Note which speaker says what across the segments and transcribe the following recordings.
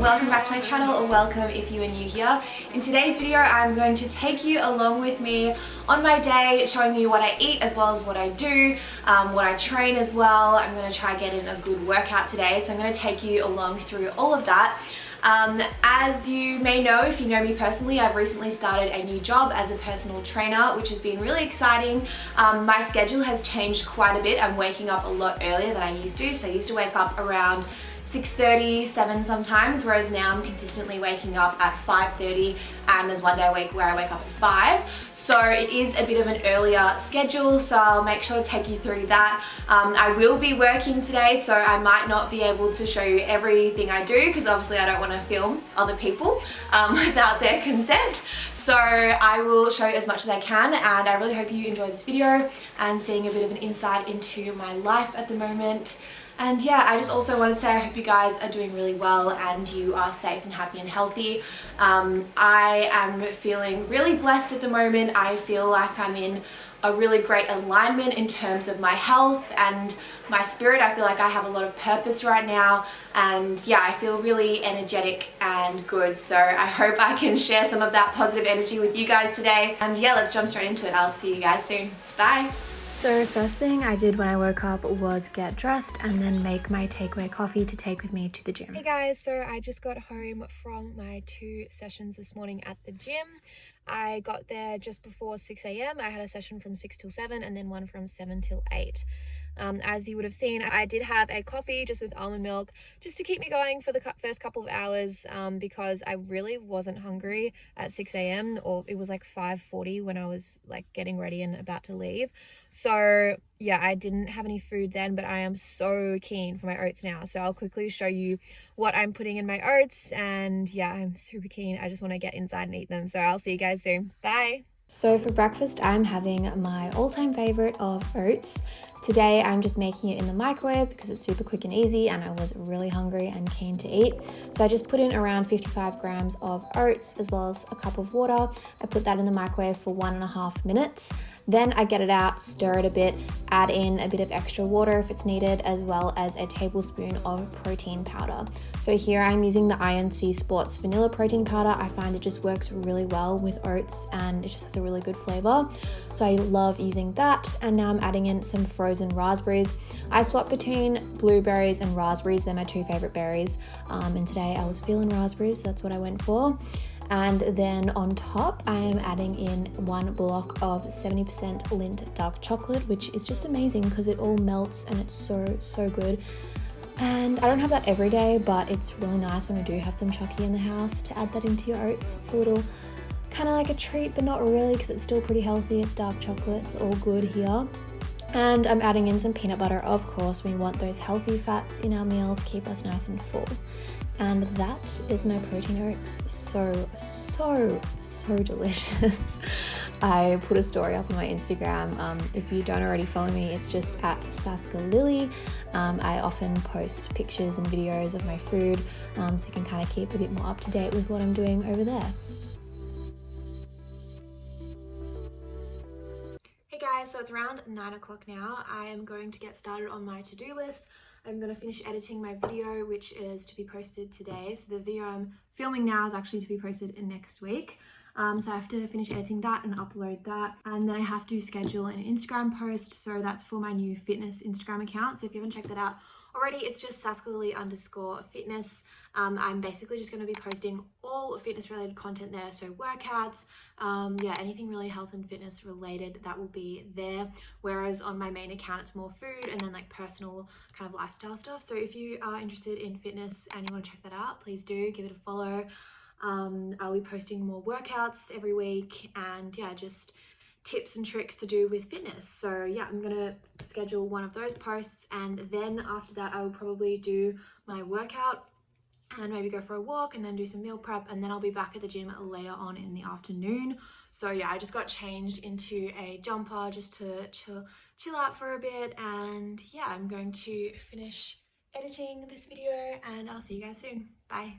Speaker 1: welcome back to my channel, or welcome if you are new here. In today's video I'm going to take you along with me on my day, showing you what I eat as well as what I do, what I train as well. I'm going to try get in a good workout today, so I'm going to take you along through all of that. As you may know, if you know me personally, I've recently started a new job as a personal trainer, which has been really exciting. My schedule has changed quite a bit. I'm waking up a lot earlier than I used to. So I used to wake up around 6:30, 7 sometimes, whereas now I'm consistently waking up at 5:30, and there's one day a week where I wake up at 5. So it is a bit of an earlier schedule, so I'll make sure to take you through that. I will be working today, so I might not be able to show you everything I do, because obviously I don't want to film other people without their consent. So I will show you as much as I can, and I really hope you enjoy this video and seeing a bit of an insight into my life at the moment. And yeah, I just also want to say I hope you guys are doing really well and you are safe and happy and healthy. I am feeling really blessed at the moment. I feel like I'm in a really great alignment in terms of my health and my spirit. I feel like I have a lot of purpose right now, and yeah, I feel really energetic and good. So I hope I can share some of that positive energy with you guys today. And yeah, let's jump straight into it. I'll see you guys soon. Bye. So first thing I did when I woke up was get dressed and then make my takeaway coffee to take with me to the gym. Hey guys, so I just got home from my 2 sessions this morning at the gym. I got there just before 6 a.m. I had a session from 6 till 7 and then one from 7 till 8. As you would have seen, I did have a coffee just with almond milk just to keep me going for the first couple of hours, because I really wasn't hungry at 6 a.m. or it was like 5:40 when I was like getting ready and about to leave. So yeah, I didn't have any food then, but I am so keen for my oats now. So I'll quickly show you what I'm putting in my oats, and yeah, I'm super keen. I just want to get inside and eat them. So I'll see you guys soon. Bye. So for breakfast, I'm having my all-time favorite of oats. Today, I'm just making it in the microwave because it's super quick and easy, and I was really hungry and keen to eat. So I just put in around 55 grams of oats as well as a cup of water. I put that in the microwave for 1.5 minutes. Then I get it out, stir it a bit, add in a bit of extra water if it's needed, as well as a tablespoon of protein powder. So here I'm using the INC Sports Vanilla Protein Powder. I find it just works really well with oats and it just has a really good flavor. So I love using that. And now I'm adding in some frozen raspberries. I swap between blueberries and raspberries. They're my 2 favorite berries. And today I was feeling raspberries, so that's what I went for. And then on top, I am adding in 1 block of 70% Lindt dark chocolate, which is just amazing because it all melts and it's so good. And I don't have that every day, but it's really nice when I do have some Chucky in the house to add that into your oats. It's a little kind of like a treat, but not really, because it's still pretty healthy. It's dark chocolate, it's all good here. And I'm adding in some peanut butter. Of course, we want those healthy fats in our meal to keep us nice and full. And that is my protein oats. So delicious. I put a story up on my Instagram. If you don't already follow me, it's just at Saska Lily. I often post pictures and videos of my food, so you can kind of keep a bit more up to date with what I'm doing over there. Hey guys, so it's around 9 o'clock now. I am going to get started on my to-do list. I'm going to finish editing my video, which is to be posted today. So the video I'm filming now is actually to be posted in next week. So I have to finish editing that and upload that. And then I have to schedule an Instagram post. So that's for my new fitness Instagram account. So if you haven't checked that out already, it's just SaskaLily_fitness. I'm basically just going to be posting all fitness related content there. So workouts, yeah, anything really health and fitness related, that will be there. Whereas on my main account, it's more food and then like personal kind of lifestyle stuff. So if you are interested in fitness and you want to check that out, please do give it a follow. I'll be posting more workouts every week, and yeah, just tips and tricks to do with fitness. So yeah, I'm gonna schedule one of those posts, and then after that I will probably do my workout and maybe go for a walk and then do some meal prep, and then I'll be back at the gym later on in the afternoon. So yeah, I just got changed into a jumper just to chill out for a bit, and yeah, I'm going to finish editing this video and I'll see you guys soon. Bye.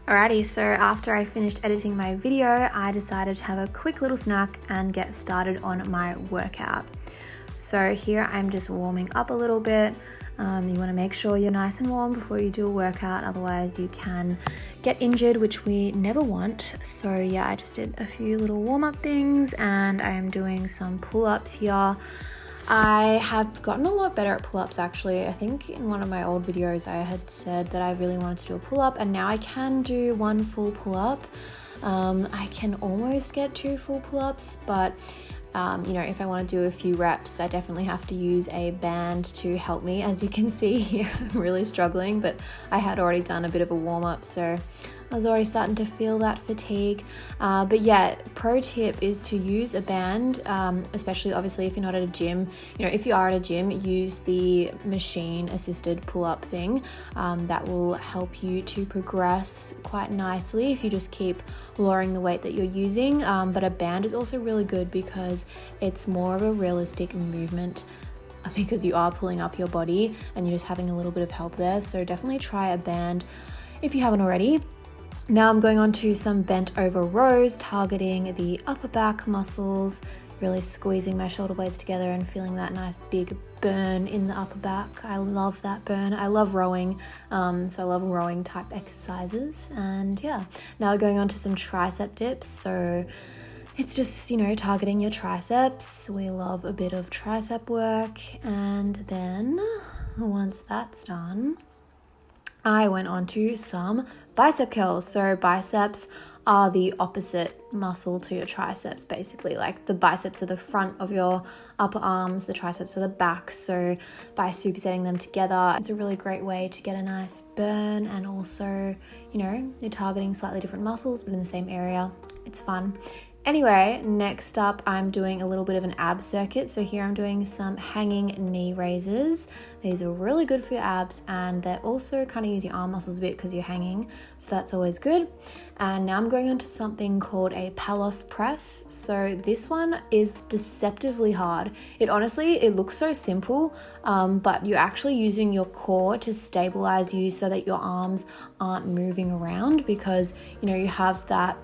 Speaker 1: Alrighty, so after I finished editing my video, I decided to have a quick little snack and get started on my workout. So here I'm just warming up a little bit. You want to make sure you're nice and warm before you do a workout, otherwise you can get injured, which we never want. So yeah, I just did a few little warm-up things and I am doing some pull-ups here. I have gotten a lot better at pull-ups actually. I think in one of my old videos I had said that I really wanted to do a pull-up, and now I can do one full pull-up. I can almost get 2 full pull-ups, but if I want to do a few reps, I definitely have to use a band to help me. As you can see here, I'm really struggling, but I had already done a bit of a warm-up, so I was already starting to feel that fatigue. But yeah, pro tip is to use a band, especially obviously if you're not at a gym. If you are at a gym, use the machine assisted pull-up thing. That will help you to progress quite nicely if you just keep lowering the weight that you're using. But a band is also really good because it's more of a realistic movement, because you are pulling up your body and you're just having a little bit of help there. So definitely try a band if you haven't already. Now I'm going on to some bent over rows, targeting the upper back muscles, really squeezing my shoulder blades together and feeling that nice big burn in the upper back. I love that burn. I love rowing, so I love rowing type exercises. And yeah, now going on to some tricep dips. So it's just, targeting your triceps. We love a bit of tricep work. And then once that's done, I went on to some bicep curls. So biceps are the opposite muscle to your triceps, basically. Like the biceps are the front of your upper arms, the triceps are the back. So by supersetting them together, it's a really great way to get a nice burn, and also, you're targeting slightly different muscles, but in the same area. It's fun. Anyway, next up, I'm doing a little bit of an ab circuit. So here I'm doing some hanging knee raises. These are really good for your abs, and they also kind of use your arm muscles a bit because you're hanging. So that's always good. And now I'm going on to something called a Pallof press. So this one is deceptively hard. It looks so simple, but you're actually using your core to stabilize you so that your arms aren't moving around, because, you have that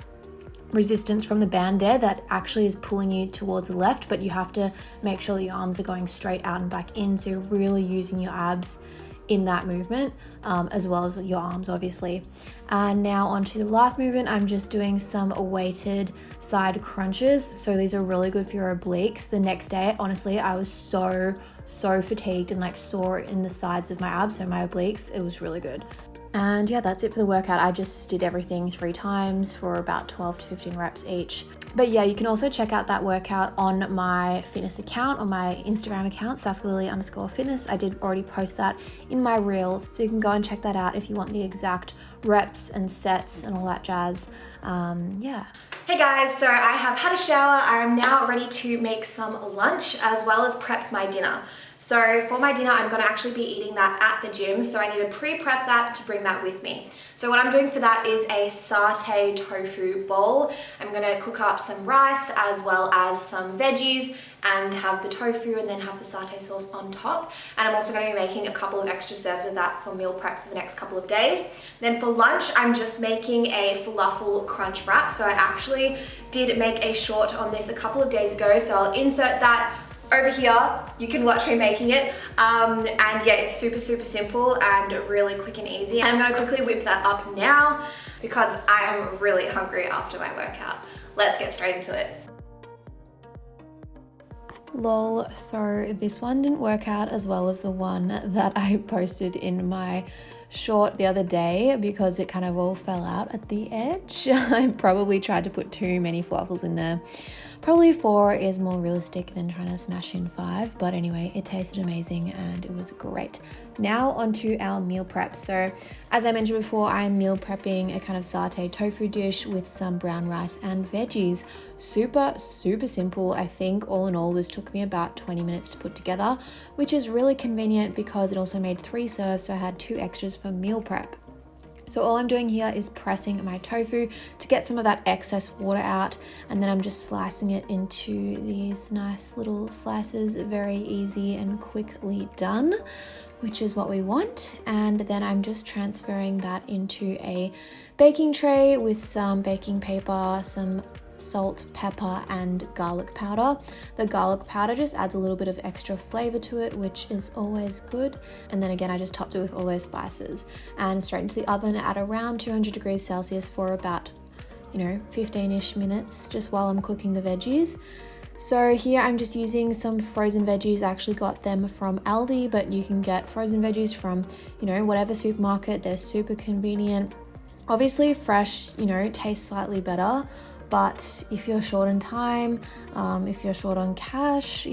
Speaker 1: resistance from the band there that actually is pulling you towards the left, but you have to make sure that your arms are going straight out and back in, so you're really using your abs in that movement, as well as your arms obviously. And now onto the last movement, I'm just doing some weighted side crunches. So these are really good for your obliques. The next day, honestly, I was so fatigued and sore in the sides of my abs, so my obliques. It was really good. And yeah, that's it for the workout. I just did everything 3 times for about 12 to 15 reps each. But yeah, you can also check out that workout on my fitness account, on my Instagram account, Saska Lily _fitness. I did already post that in my reels, so you can go and check that out if you want the exact reps and sets and all that jazz. Yeah. Hey guys, so I have had a shower. I am now ready to make some lunch as well as prep my dinner. So for my dinner, I'm gonna actually be eating that at the gym, so I need to pre-prep that to bring that with me. So what I'm doing for that is a satay tofu bowl. I'm gonna cook up some rice as well as some veggies and have the tofu and then have the satay sauce on top. And I'm also gonna be making a couple of extra serves of that for meal prep for the next couple of days. Then for lunch, I'm just making a falafel crunch wrap. So I actually did make a short on this a couple of days ago, so I'll insert that over here. You can watch me making it. And yeah, it's super simple and really quick and easy. I'm gonna quickly whip that up now because I am really hungry after my workout. Let's get straight into it. Lol, so this one didn't work out as well as the one that I posted in my short the other day because it kind of all fell out at the edge. I probably tried to put too many falafels in there. Probably 4 is more realistic than trying to smash in 5, but anyway, it tasted amazing and it was great. Now onto our meal prep. So as I mentioned before, I'm meal prepping a kind of satay tofu dish with some brown rice and veggies. Super simple. I think all in all, this took me about 20 minutes to put together, which is really convenient because it also made 3 serves, so I had 2 extras for meal prep. So all I'm doing here is pressing my tofu to get some of that excess water out, and then I'm just slicing it into these nice little slices. Very easy and quickly done, which is what we want. And then I'm just transferring that into a baking tray with some baking paper, some salt, pepper, and garlic powder. The garlic powder just adds a little bit of extra flavor to it, which is always good. And then again, I just topped it with all those spices and straight into the oven at around 200 degrees Celsius for about 15-ish minutes, just while I'm cooking the veggies. So here I'm just using some frozen veggies. I actually got them from Aldi, but you can get frozen veggies from whatever supermarket. They're super convenient. Obviously fresh tastes slightly better, but if you're short on time, if you're short on cash,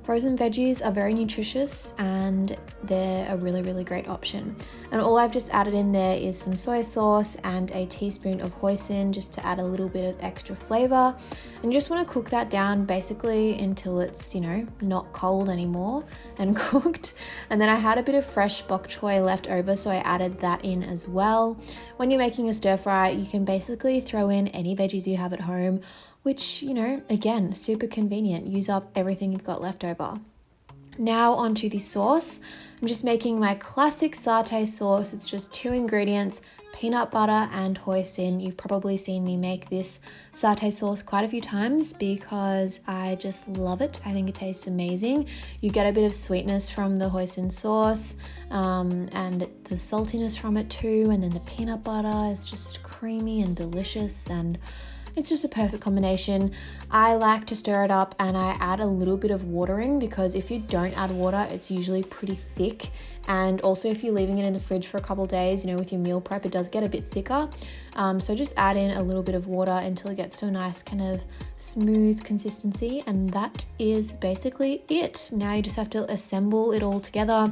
Speaker 1: frozen veggies are very nutritious and they're a really, really great option. And all I've just added in there is some soy sauce and a teaspoon of hoisin, just to add a little bit of extra flavor. And you just want to cook that down basically until it's, not cold anymore and cooked. And then I had a bit of fresh bok choy left over, so I added that in as well. When you're making a stir fry, you can basically throw in any veggies you have at home, which, again, super convenient. Use up everything you've got left over. Now onto the sauce. I'm just making my classic satay sauce. It's just 2 ingredients, peanut butter and hoisin. You've probably seen me make this satay sauce quite a few times because I just love it. I think it tastes amazing. You get a bit of sweetness from the hoisin sauce and the saltiness from it too. And then the peanut butter is just creamy and delicious, and it's just a perfect combination. I like to stir it up and I add a little bit of water in, because if you don't add water, it's usually pretty thick. And also if you're leaving it in the fridge for a couple of days, with your meal prep, it does get a bit thicker. So just add in a little bit of water until it gets to a nice kind of smooth consistency. And that is basically it. Now you just have to assemble it all together.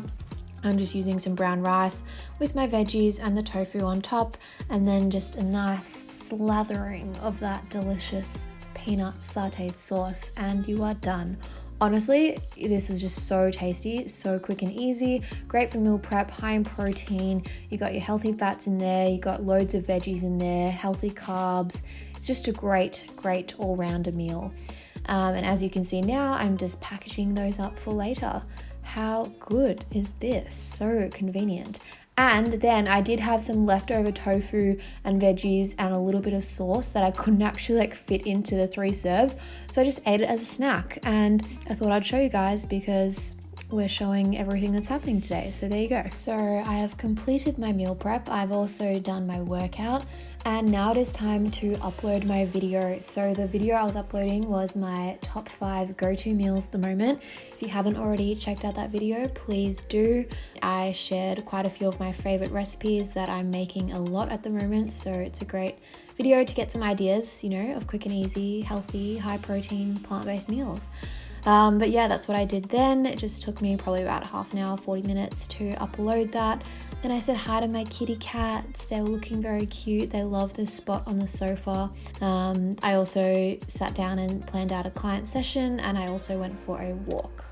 Speaker 1: I'm just using some brown rice with my veggies and the tofu on top, and then just a nice slathering of that delicious peanut satay sauce, and you are done. Honestly, this is just so tasty, so quick and easy, great for meal prep, high in protein. You got your healthy fats in there, you got loads of veggies in there, healthy carbs. It's just a great all-rounder meal. And as you can see now, I'm just packaging those up for later. How good is this? So convenient. And then I did have some leftover tofu and veggies and a little bit of sauce that I couldn't actually fit into the 3 serves. So I just ate it as a snack, and I thought I'd show you guys because we're showing everything that's happening today. So there you go. So I have completed my meal prep. I've also done my workout, and now it is time to upload my video. So the video I was uploading was my top 5 go-to meals at the moment. If you haven't already checked out that video, please do. I shared quite a few of my favorite recipes that I'm making a lot at the moment. So it's a great video to get some ideas, of quick and easy, healthy, high protein, plant-based meals. But yeah, that's what I did then. It just took me probably about half an hour, 40 minutes to upload that. Then I said hi to my kitty cats. They were looking very cute. They love this spot on the sofa. I also sat down and planned out a client session, and I also went for a walk.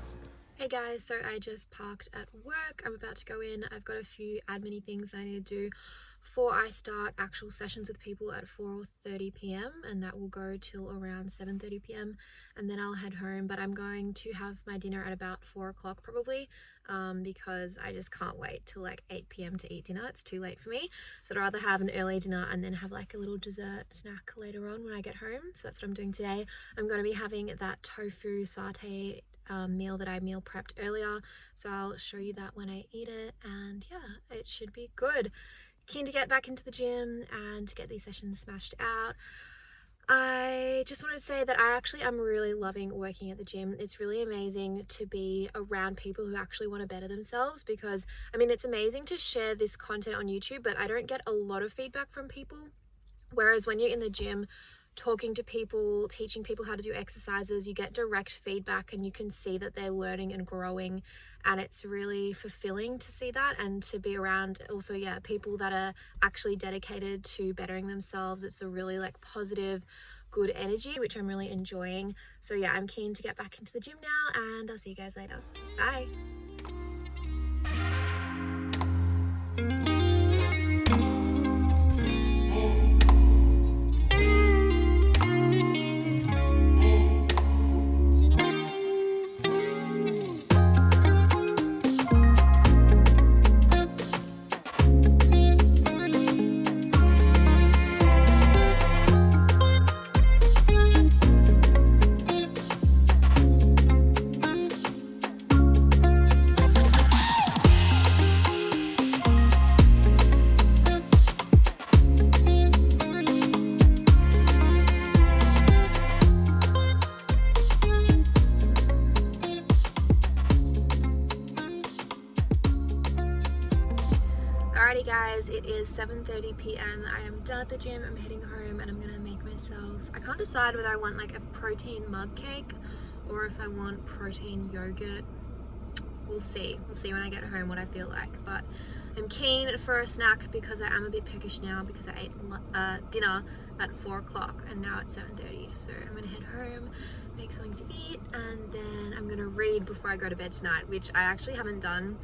Speaker 1: Hey guys, so I just parked at work. I'm about to go in. I've got a few admin-y things that I need to do before I start actual sessions with people at 4:30 p.m. and that will go till around 7:30 p.m. and then I'll head home. But I'm going to have my dinner at about 4 o'clock probably, because I just can't wait till 8 p.m. to eat dinner. It's too late for me, so I'd rather have an early dinner and then have a little dessert snack later on when I get home. So that's what I'm doing today. I'm going to be having that tofu satay meal that I meal prepped earlier, so I'll show you that when I eat it, and yeah, it should be good. Keen to get back into the gym and to get these sessions smashed out. I just wanted to say that I'm really loving working at the gym. It's really amazing to be around people who actually want to better themselves, because it's amazing to share this content on YouTube, but I don't get a lot of feedback from people. Whereas when you're in the gym, talking to people, teaching people how to do exercises, you get direct feedback and you can see that they're learning and growing, and it's really fulfilling to see that and to be around also people that are actually dedicated to bettering themselves. It's a really positive, good energy, which I'm really enjoying. So yeah, I'm keen to get back into the gym now, and I'll see you guys later. Bye. guys, it is 7:30 p.m. I am done at the gym. I'm heading home and I'm gonna make myself, I can't decide whether I want like a protein mug cake or if I want protein yogurt. We'll see when I get home what I feel like, but I'm keen for a snack because I am a bit peckish now because I ate dinner at 4 o'clock and now it's 7:30. So I'm gonna head home, make something to eat, and then I'm gonna read before I go to bed tonight, which I actually haven't done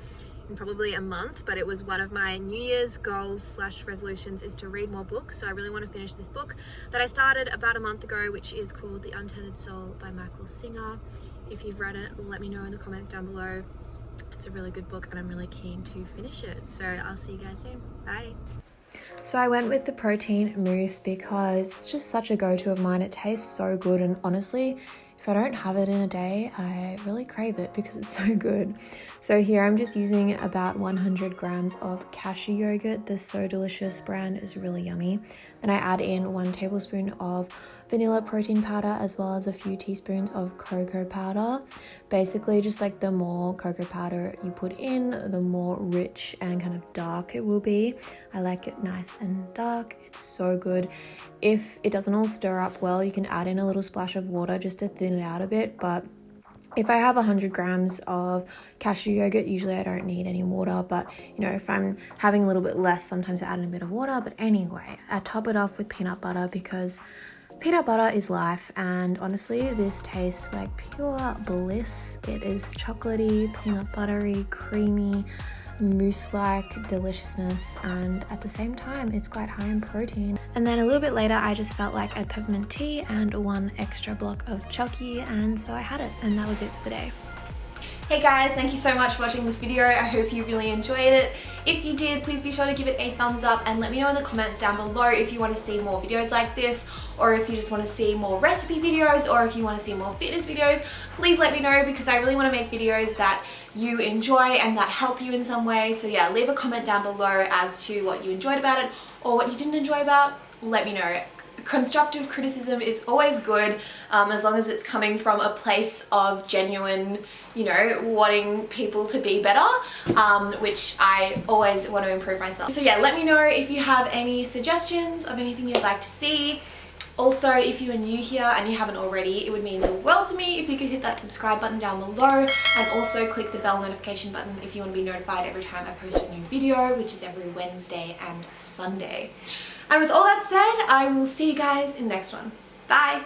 Speaker 1: in probably a month, but it was one of my New Year's goals / resolutions is to read more books. So I really want to finish this book that I started about a month ago, which is called The Untethered Soul by Michael Singer. If you've read it, let me know in the comments down below. It's a really good book and I'm really keen to finish it. So I'll see you guys soon. Bye. So I went with the protein mousse because it's just such a go-to of mine. It tastes so good, and honestly, if I don't have it in a day, I really crave it because it's so good. So here I'm just using about 100 grams of cashew yogurt. The So Delicious brand is really yummy. Then I add in 1 tablespoon of vanilla protein powder as well as a few teaspoons of cocoa powder. Basically, just like the more cocoa powder you put in, the more rich and kind of dark it will be. I like it nice and dark. It's so good. If it doesn't all stir up well, you can add in a little splash of water just to thin it out a bit, but if I have 100 grams of cashew yogurt, usually I don't need any water, but you know, if I'm having a little bit less, sometimes I add in a bit of water. But anyway, I top it off with peanut butter because peanut butter is life, and honestly, this tastes like pure bliss. It is chocolatey, peanut buttery, creamy, mousse-like deliciousness, and at the same time it's quite high in protein. And then a little bit later I just felt like a peppermint tea and 1 extra block of chocky, and so I had it, and that was it for the day. Hey guys, thank you so much for watching this video. I hope you really enjoyed it. If you did, please be sure to give it a thumbs up and let me know in the comments down below if you want to see more videos like this, or if you just want to see more recipe videos, or if you want to see more fitness videos. Please let me know because I really want to make videos that you enjoy and that help you in some way. So yeah, leave a comment down below as to what you enjoyed about it or what you didn't enjoy about. Let me know. Constructive criticism is always good, as long as it's coming from a place of genuine, you know, wanting people to be better, which I always want to improve myself. So yeah, let me know if you have any suggestions of anything you'd like to see. Also, if you are new here and you haven't already, it would mean the world to me if you could hit that subscribe button down below, and also click the bell notification button if you want to be notified every time I post a new video, which is every Wednesday and Sunday. And with all that said, I will see you guys in the next one. Bye!